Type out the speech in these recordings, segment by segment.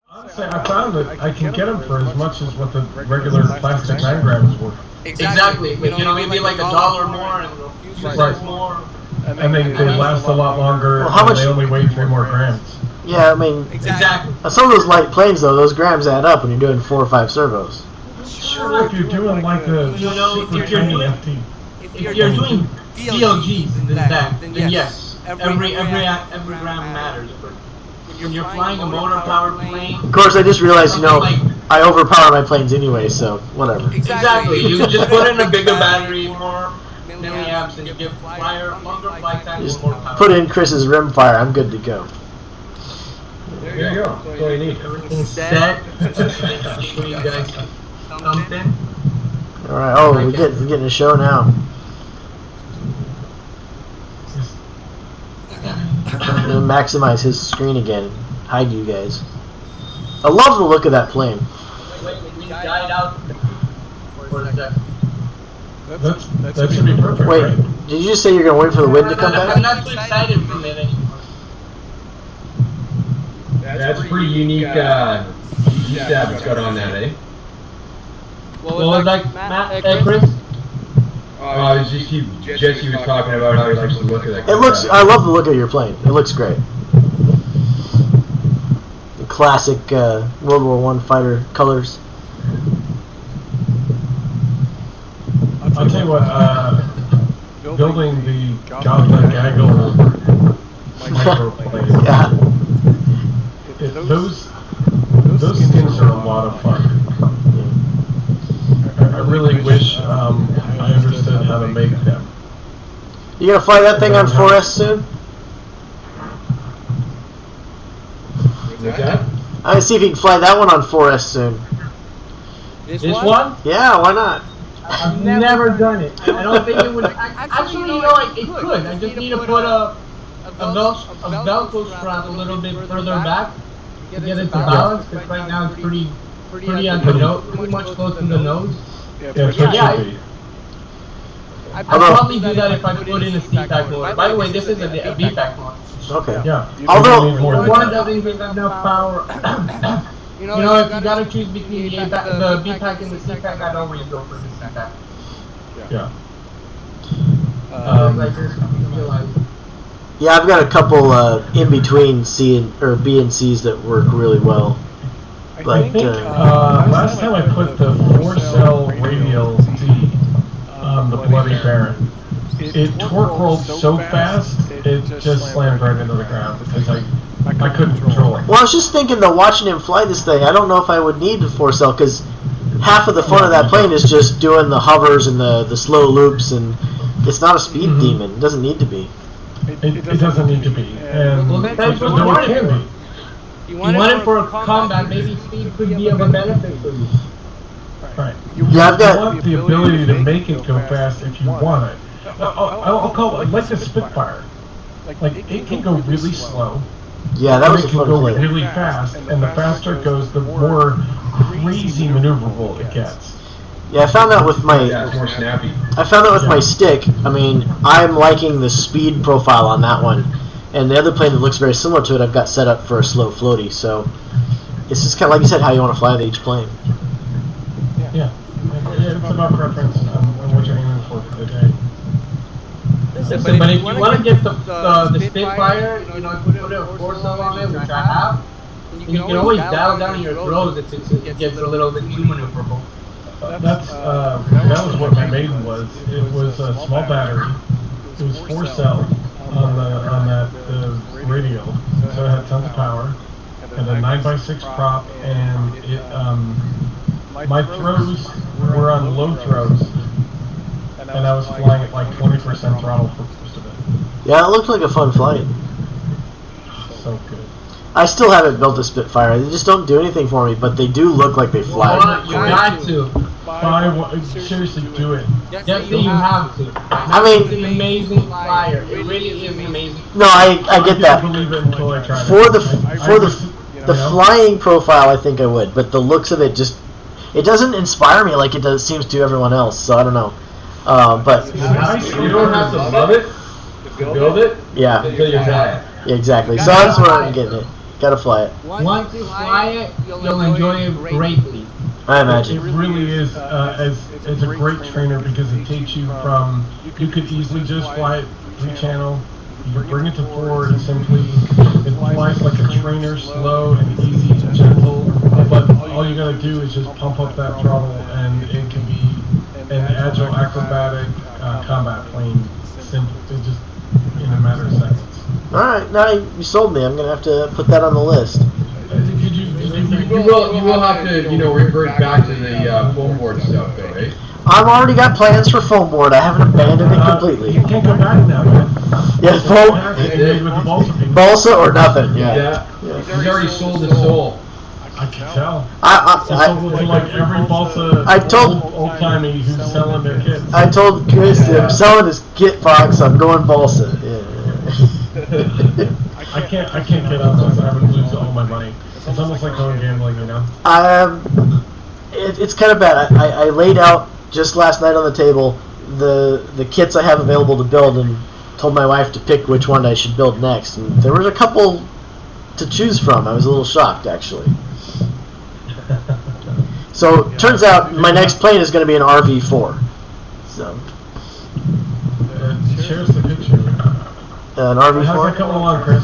Honestly, I found that I can get them for as much as what the regular plastic 9 grams were. Exactly. Maybe like $1 more and a few cents more. And they last a lot longer, Well, how and much- they only weigh 3 more grams. Yeah, I mean, Exactly. some of those light planes though, those grams add up when you're doing 4 or 5 servos. Sure, if you're doing like the super if you're tiny doing- FT. If you're doing DLGs in this deck, then yes, every gram matters. But when you're flying a motor powered plane, Of course, I just realized, I overpower my planes anyway, so whatever. exactly, you just put in a bigger battery, more milliamps, and you get longer flight time Just with more power. put in Chris's rimfire, I'm good to go. There you go. That's all you need. Everything's set. Show you guys something. Alright, oh, we're getting a show now. I'm gonna maximize his screen again. Hide you guys. I love the look of that plane. Wait, we died out for a second. That should be perfect, Wait, right? did you just say you're gonna wait for the wind to come I'm back? not too excited from it anymore. That's a pretty unique stab it's got on that, eh? What was like Matt, Chris? It's just Jesse was talking about how he likes the look of that. It looks. I love the look of your plane. It looks great. The classic World War I fighter colors. I'll tell you what, building the Gotha Gaggle microplane, Yeah. those skins are a lot of fun. I really wish I understood how to make them. You gonna fly that thing on 4S soon? What's that? I'm gonna see if you can fly that one on 4S soon. This one? Yeah, why not? I've never done it. I don't think it would. Actually, it could. I just need to put a Velcro strap a little bit further back to get it to balance. Because right now it's pretty on the nose, pretty much close to the nose. Yeah, it's what Yeah, should be. I'd probably do that if I put in a C-pack motor. By the way, this is a B-pack motor. Okay. Yeah. Although- you need more than One that. doesn't give enough power. You know, if you gotta choose between the B-pack and the C-pack, I'd always go for the C-pack. Yeah. Like this, you realize. Yeah, I've got a couple in between C and or B and C's that work really well. I Like think last time I put the 4-cell radial D on the Bloody Baron, it torque rolled so fast it just slammed right into the ground because I couldn't control it. well, I was just thinking though, watching him fly this thing, I don't know if I would need the 4-cell because half of the fun of that plane is just doing the hovers and the slow loops, and it's not a speed demon. It doesn't need to be. It doesn't need to be, and Well, that's what no, you it want it can for. be. You want it for a combat, maybe speed could be of a benefit for you. Right. Yeah, I've You got. want the ability to make it go fast if you want it. I'll call it like the Spitfire. Like it can go really slow. Yeah, that or was a it can fun go plane. really fast, and the faster it goes, the more crazy maneuverable it gets. Yeah, I found that with my. Yeah, it's more snappy. I found that with my stick. I mean, I'm liking the speed profile on that one, and the other plane that looks very similar to it, I've got set up for a slow floaty. So it's just kind of like you said, how you want to fly each plane. Yeah, it's about preference on what you're aiming for the day. Listen, but if you want to get the Spitfire, you know, if you put a 4-cell on it, which I have, you can always dial down your throws if it gets a little bit too maneuverable. That was what my maiden was. It was a small battery. It was 4-cell on that radio, so it had tons of power, and a 9x6 prop, and it my throws were on low throws, and I was flying at like 20% throttle for most of it. Yeah, it looked like a fun flight. So good. I still haven't built a Spitfire. They just don't do anything for me, but they do look like they fly. You got to. Seriously, do it. Just say you have to. I mean- It's an amazing flyer. It really is amazing. No, I get that. didn't believe it until I tried For it. the flying profile, I think I would, but the looks of it just it doesn't inspire me like it seems to everyone else. So I don't know. But You don't have to love it to build it yeah, until you try it. exactly. So that's where I'm getting it. Gotta fly it. Once you fly it, you'll enjoy it greatly. I It imagine. really is as a great trainer because it takes you from, you could easily just fly it 3-channel, you could bring it to 4 and simply, it flies like a trainer, slow and easy and gentle, but all you gotta do is just pump up that throttle and it can be an agile, acrobatic combat plane, simple, it just in a matter of seconds. Alright, now you sold me. I'm gonna have to put that on the list. You will have to, revert back to the foam board stuff, though, right? I've already got plans for foam board. I haven't abandoned it completely. You can't go back now, man. Yeah, foam, Made with the balsa beam. balsa or nothing. Yeah. He's already sold his soul. I can tell. I It's to like every balsa I told- old timey who's selling their kids. told Chris that I'm selling his Git Fox. I'm going balsa. Yeah. I can't get out this. I would lose all my money. It's almost like going gambling, you know. It's kind of bad. I laid out just last night on the table the kits I have available to build and told my wife to pick which one I should build next. And there was a couple to choose from. I was a little shocked, actually. So turns out my next plane is going to be an RV4. So Share us the picture. an How's that RV4. coming along, Chris?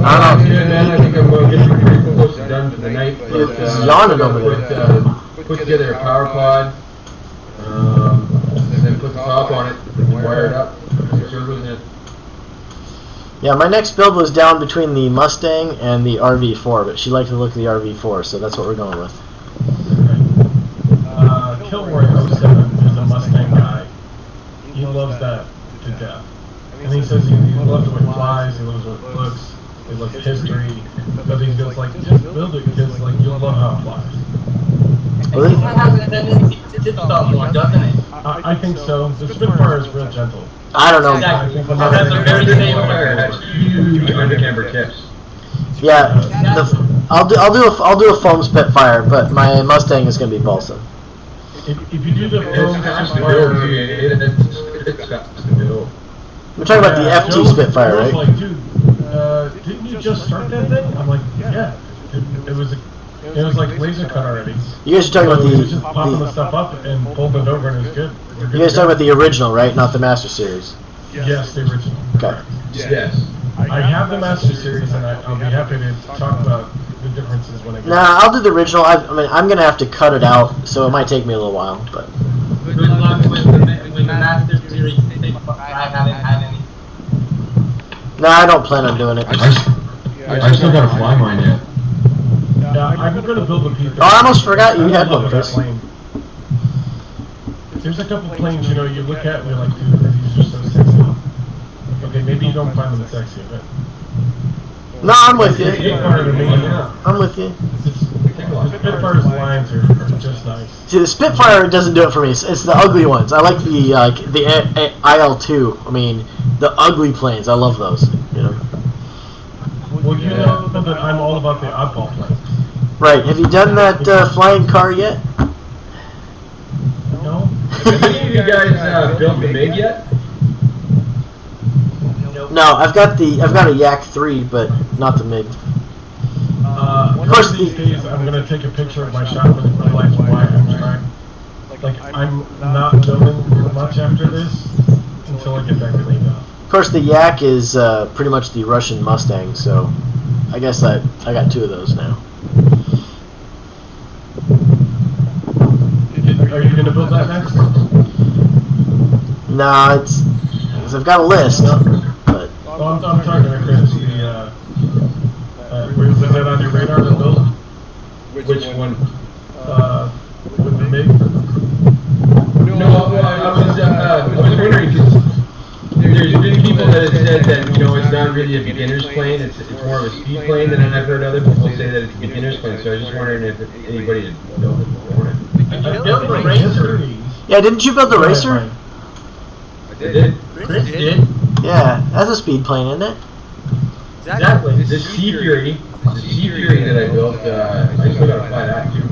I don't know. Good, man. I think I'm getting pretty close to done for the night. But, It's yawning over there. Put together a power pod, and then put the top on it, wire it up, servos in it. Yeah, my next build was down between the Mustang and the RV4, but she liked the look of the RV4, so that's what we're going with. Kilroy 07 is a Mustang guy. He loves that to death. And he says he loves the way it flies, he loves the way it looks, he loves history, but he's just like, just build it because like you'll love how it flies. Really? It has a tendency to stop one, doesn't it? I think so. The Spitfire is real gentle. I don't know. I think the That's a very safe Fire has huge undercamber tips. Yeah, I'll do a foam Spitfire, but my Mustang is going to be balsa. If you do the It's foam fast to build, Spitfire, too. It's fast to build. We're talking about the FT Joe Spitfire, was right? like, dude, didn't you just start that thing? I'm like, yeah. It was like laser cut already. You guys are talking about So he was just popping the the stuff up and pulled it over and it was good. We're good you guys to go. talking about the original, right? Not the Master Series. Yes, the original. Okay. Yes. I have the Master Series and I'll be happy to talk about the differences when I get Nah, I'll do the original. I mean, I'm gonna have to cut it out, so it might take me a little while, but Good luck with the Master Series. I haven't had any. no, I don't plan on doing it. I still gotta fly mine yet. Yeah, I'm going to build a P-30. Oh, I almost forgot you I had love one, that Chris. plane. There's a couple planes, you look at and you're like, dude, these are so sexy. Okay, maybe you don't find them sexy, but No, I'm with the you. Spitfire to me, I'm with you. the Spitfire's lines are just nice. See, the Spitfire doesn't do it for me. It's the ugly ones. I like the IL-2. I mean, the ugly planes. I love those. Well, you know that I'm all about the oddball planes. Right. Have you done that flying car yet? No? Have any of you guys built the MiG yet? No, I've got a Yak 3, but not the MiG. Of course, these days I'm going to take a picture of my shop and realize why I'm trying. Like, I'm not building much after this until I get back to Lego. Of course, the Yak is pretty much the Russian Mustang, so I guess I got 2 of those now. Are you going to build that next? Nah, it's I've got a list, but Well, I'm talking to Chris. Was that on your radar to build? Which one? With the MiG? No, I was wondering, because there's been people that have said that, it's not really a beginner's plane, it's more of a speed plane, and then I've heard other people say that it's a beginner's plane, so I was just wondering if anybody had built it before. I built the Racer. yeah, didn't you build the Racer? I did. Chris did. Yeah, that's a speed plane, isn't it? Exactly. The Sea Fury that I built, I still gotta fly that too.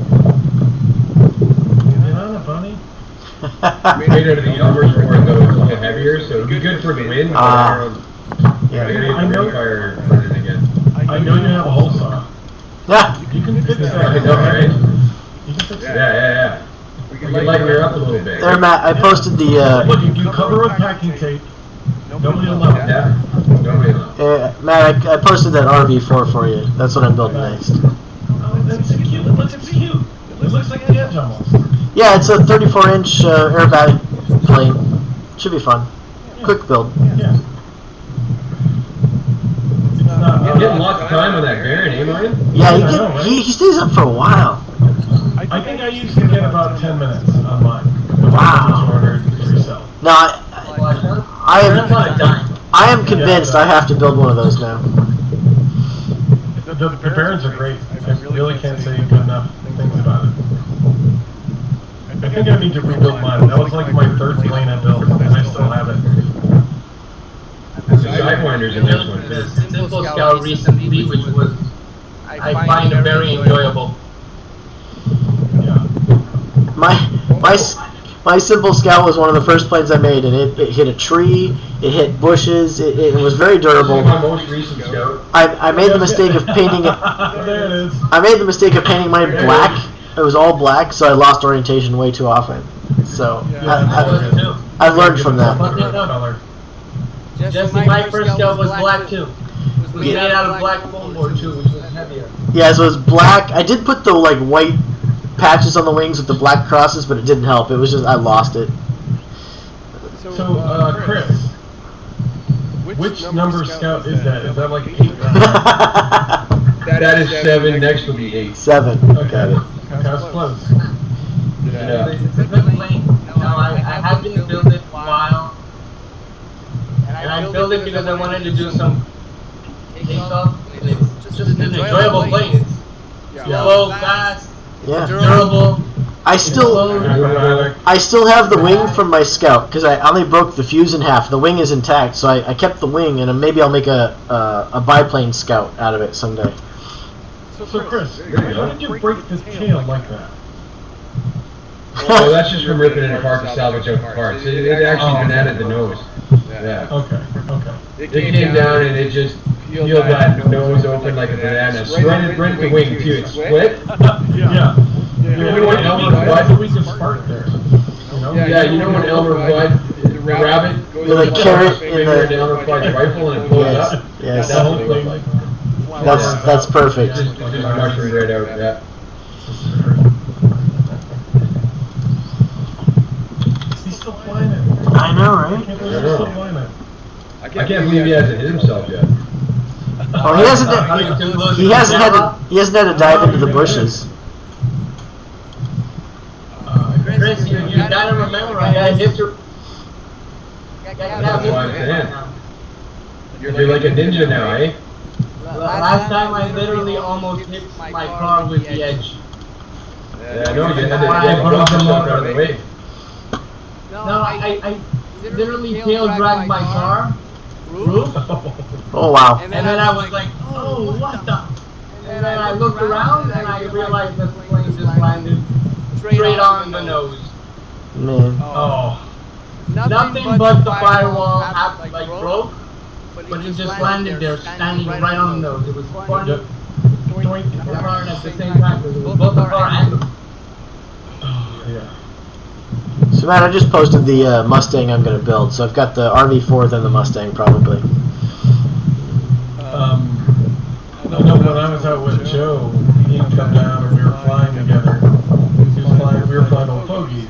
You're not a bunny? Made out of the uppers were a little heavier, so it'd be good for the wind. Ah. Yeah, I know. fire running again. know you have a hole saw. Yeah. You can fix that. I know, right? You can fix Yeah, that. yeah. We can lighten her up a little bit. There, Matt. I posted the. Look, if you cover with packing tape, nobody will know. Yeah. Nobody will. Matt, I posted that RV4 for you. That's what I'm building next. Oh, that's cute. Look, it's cute. It looks like the Edge almost. Yeah, it's a 34-inch airbatic plane. Should be fun. Quick build. Yeah. It's not. You're getting lots of time on that Baron, eh, Ryan? Yeah, I know, right? he stays up for a while. I think I used to get about 10 minutes on mine. Wow. 200 resell. No, I am convinced I have to build one of those now. The Barons are great. I really can't say good enough things about it. I think I need to rebuild mine. That was like my third plane I built, and I still have it. There's sidewinders in this one, The too. Simple Scout recently, which was, I find it very enjoyable. Yeah. My Simple Scout was one of the first planes I made, and it hit a tree, it hit bushes, it was very durable. My most recent scout. I made the mistake of painting it. There it is. I made the mistake of painting mine black. It was all black, so I lost orientation way too often. So I've learned from that. Color. Jesse, my first Scout was black too. It was made out of black foam board too, which was heavier. Yeah, so it was black. I did put the like white patches on the wings with the black crosses, but it didn't help. It was just I lost it. So, Chris, which number Scout is that? Is that like 8? That is 7, next will be 8. 7. Okay. That's close. Yeah. It's a good plane. Now, I have been building it for a while. And I built it because I wanted to do some takeoff. It's just an enjoyable plane. It's slow, fast, Yeah. durable. I still have the wing from my Scout because I only broke the fuse in half. The wing is intact, so I kept the wing, and maybe I'll make a biplane Scout out of it someday. So, Chris, how did you break the tail like that? Oh, that's just from ripping it apart to salvage out the parts. It actually bananaed the nose. Yeah. Okay. It came down and it just peeled that nose open like a banana. Split the wing too. It split. Yeah. You know what Elmer Why Fudd? we can spark there? You know? Yeah, you know when Elmer Fudd, the rabbit, goes With a to carrot the in finger the- into Elmer Fudd's rifle and it blows Yes, up? yes. That's what it looked like. That's perfect. Just mushroomed right out, yeah. He's still flying it. I know, I right? can't believe he's still flying it. I can't believe he hasn't hit himself yet. Oh, he hasn't had to dive into the bushes. Chris, you gotta remember, I got history. That's why I'm saying. You're like a ninja now, eh? Last time I literally almost hit my car with the edge. Yeah, I know, you had to drop yourself out of the way. No, I literally tail dragged my car roof, Oh wow. and then I was like, oh, what the? And then I looked around and I realized that the plane just landed straight on the nose. Man. Oh. Nothing but the firewall broke, but it just landed there, standing right on the nose. It was fun Yep. and hard at the same time. It was both the car and the Yeah. So Matt, I just posted the Mustang I'm gonna build. So I've got the RV4 then the Mustang probably. I know when I was out with Joe, he'd come down and we were flying together. We were flying old fogies.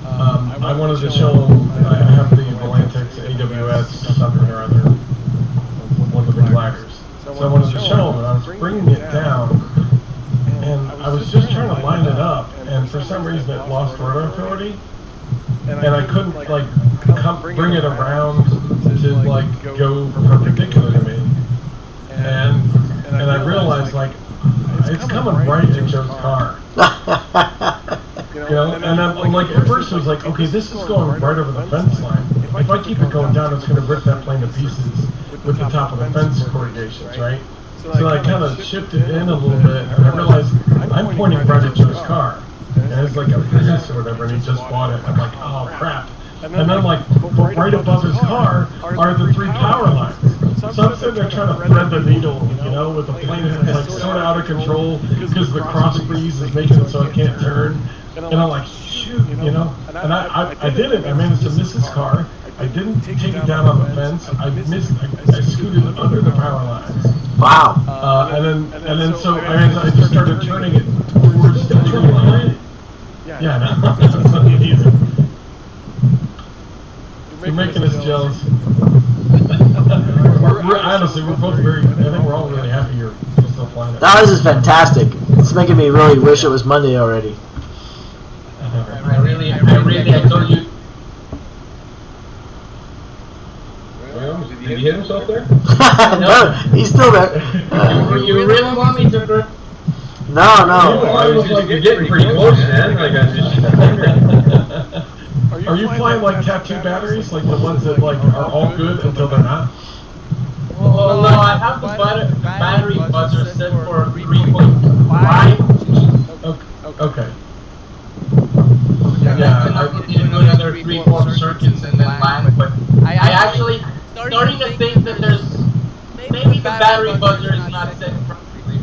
I wanted to show him, I have the Volantex AWS something or other, one of the gliders. So I wanted to show him, and I was bringing it down, and I was just trying to line it up, and for some reason it lost rotor authority, and I couldn't bring it around to go perpendicular to me, and I realized it's coming right at Joe's car. You know, and I'm like, at first it was like, okay, this is going right over the fence line. If I keep it going down, it's going to rip that plane to pieces with the top of the fence corrugations, right? So I kind of shifted in a little bit, and I realized I'm pointing right at Joe's car. And it's like a Prius or whatever, and he just bought it. I'm like, oh crap. And then I'm like, but right above his car are the 3 power lines. So I'm sitting there trying to thread the needle, you know, with the plane that's like sort of out of control because the cross breeze is making it so I can't turn. And I'm like, shoot, you know. And I did it. I managed to miss his car. I didn't take it down on the fence. I scooted under the power lines. Wow. And then so I just started turning it towards the tree line. Yeah, no, it's not easy. You're making us jealous. Honestly, we're both very. I think we're all really happy you're still flying it. No, this is fantastic. It's making me really wish it was Monday already. I really, I told you. Well, did he hit himself there? No, he's still there. You really want me to? No. I was like, you're getting pretty close, man. Like, I just. Are you flying like tattoo batteries, like the ones that like are all good until they're not? Well, no, I have the battery buzzer set for 3.5. Okay. Yeah, I can do another 3-4 circuits and then land, but I actually starting to think that there's maybe the battery buzzer is not set properly.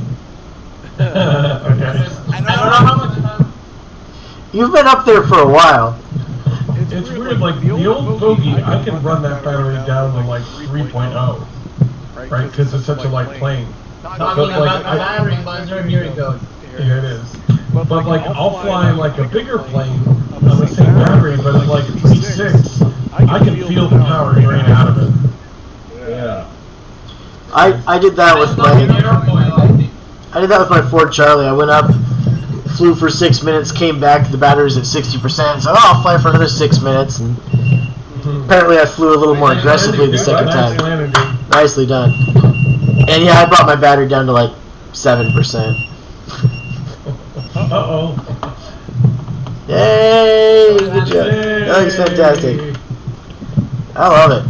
Okay. I don't know how much time. You've been up there for a while. It's weird, like the old bogey, I can run that battery down to like 3.0, right? Because it's such a light plane. Talking about the battery buzzer, here it goes. Here it is. But like I'll fly like a bigger plane on the same battery, but at like 3.6, I can feel the power drain out of it. Yeah. I did that with my Ford Charlie. I went up, flew for 6 minutes, came back, the battery's at 60%, so I'll fly for another 6 minutes, and apparently I flew a little more aggressively the second Nice time. landing, dude. Nicely done. And yeah, I brought my battery down to like 7%. Uh-oh. Yay! Good job. That was fantastic. I love it.